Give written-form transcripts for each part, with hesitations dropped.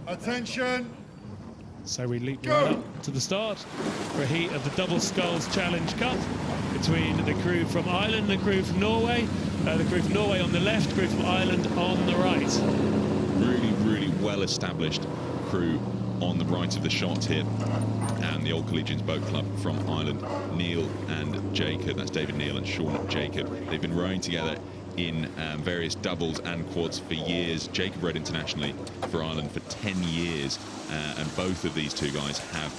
Attention. So we leap right up to the start for a heat of the Double Sculls Challenge Cup between the crew from Ireland, the crew from Norway, the crew from Norway on the left, crew from Ireland on the right. Really well-established crew on the right of the shot here, and the Old Collegians Boat Club from Ireland, Neale and Jacob. That's David Neale and Sean Jacob. They've been rowing together in various doubles and quads for years. Jacob rowed internationally for Ireland for 10 years, and both of these two guys have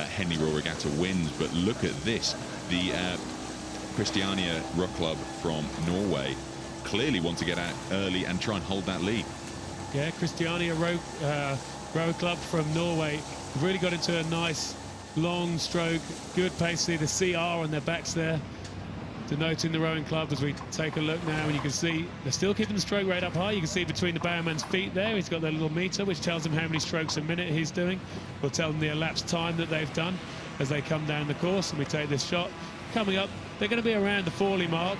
Henley Royal Regatta wins. But look at this, the Christiania Row Club from Norway clearly want to get out early and try and hold that lead. Yeah, Christiania Row Club from Norway really got into a nice long stroke, good pace. See the CR on their backs there, denoting the rowing club. As we take a look now, and you can see they're still keeping the stroke rate up high. You can see between the bowman's feet there, he's got their little meter which tells him how many strokes a minute he's doing. Will tell them the elapsed time that they've done as they come down the course. And we take this shot. Coming up, they're going to be around the Forley mark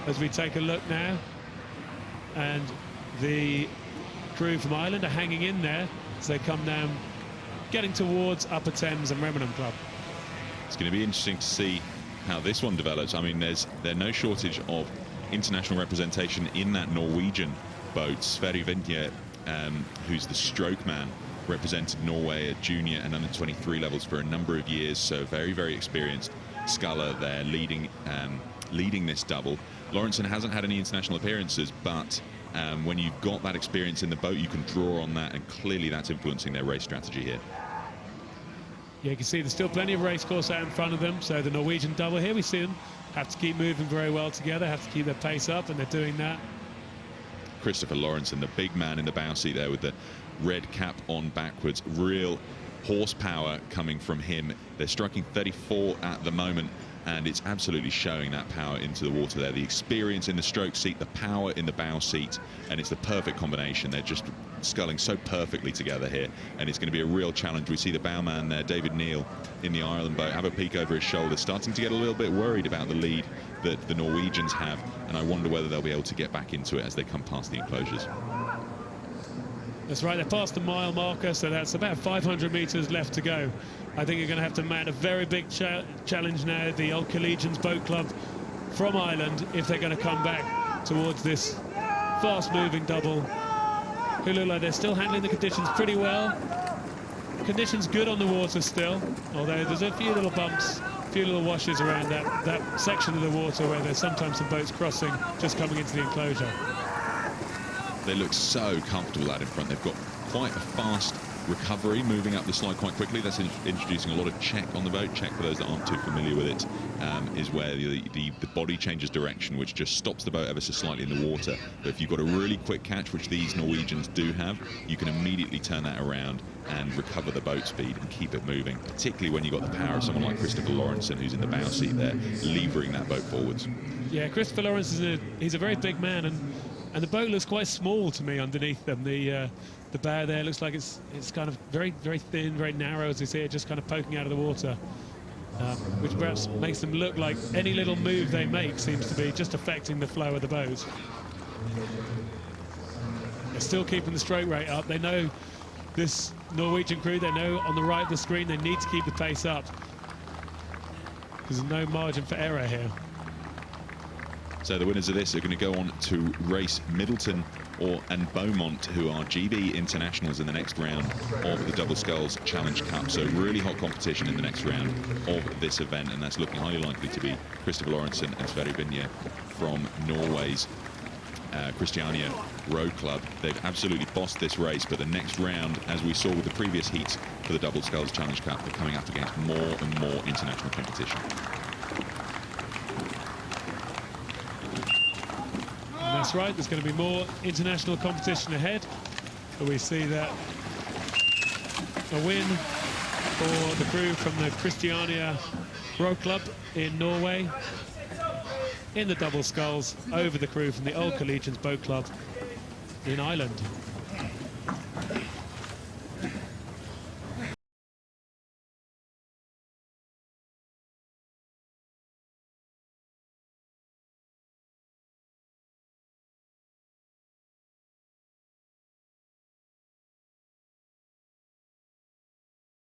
as we take a look now, and the crew from Ireland are hanging in there as they come down, getting towards Upper Thames and Remenham Club. It's going to be interesting to see how this one develops. I mean, there's no shortage of international representation in that Norwegian boat. Sverre Vinje, who's the stroke man, represented Norway at junior and under 23 levels for a number of years, so very experienced sculler there leading this double. Lorentzen hasn't had any international appearances, but when you've got that experience in the boat, you can draw on that, and clearly that's influencing their race strategy here. Yeah, you can see there's still plenty of race course out in front of them. So the Norwegian double here, we see them have to keep moving very well together, have to keep their pace up, and they're doing that. Christopher Lorentzen, the big man in the bow seat there with the red cap on backwards, real horsepower coming from him. They're striking 34 at the moment, and it's absolutely showing that power into the water there. The experience in the stroke seat, the power in the bow seat, and it's the perfect combination. They're just sculling so perfectly together here, and it's going to be a real challenge. We see the bowman there, David Neale, in the Ireland boat, have a peek over his shoulder, starting to get a little bit worried about the lead that the Norwegians have, and I wonder whether they'll be able to get back into it as they come past the enclosures. That's right, they're past the mile marker, so that's about 500 meters left to go. I think you're going to have to mount a very big challenge now, the Old Collegians Boat Club from Ireland, if they're going to come back towards this fast-moving double, who look like they're still handling the conditions pretty well. Conditions good on the water still, although there's a few little bumps, a few little washes around that section of the water where there's sometimes some boats crossing, just coming into the enclosure. They look so comfortable out in front. They've got quite a fast recovery, moving up the slide quite quickly. That's introducing a lot of check on the boat. Check, for those that aren't too familiar with it, is where the body changes direction, which just stops the boat ever so slightly in the water. But if you've got a really quick catch, which these Norwegians do have, you can immediately turn that around and recover the boat speed and keep it moving, particularly when you've got the power of someone like Christopher Lorentzen, who's in the bow seat there, levering that boat forwards. Yeah, Christopher Lorentzen, he's a very big man, and the boat looks quite small to me underneath them. The bow there looks like it's kind of very thin, very narrow, as you see it just kind of poking out of the water, which perhaps makes them look like any little move they make seems to be just affecting the flow of the boat. They're still keeping the stroke rate up. They know, this Norwegian crew, they know on the right of the screen they need to keep the pace up, because there's no margin for error here. So the winners of this are going to go on to race Middleton and Beaumont, who are GB internationals in the next round of the Double Sculls Challenge Cup. So really hot competition in the next round of this event, and that's looking highly likely to be Christopher Lorentzen and Sverre Vinje from Norway's Christiania Row Club. They've absolutely bossed this race, but the next round, as we saw with the previous heats for the Double Sculls Challenge Cup, they're coming up against more and more international competition. That's right, there's going to be more international competition ahead. But we see that a win for the crew from the Christiania Row Club in Norway in the Double Sculls over the crew from the Old Collegians Boat Club in Ireland.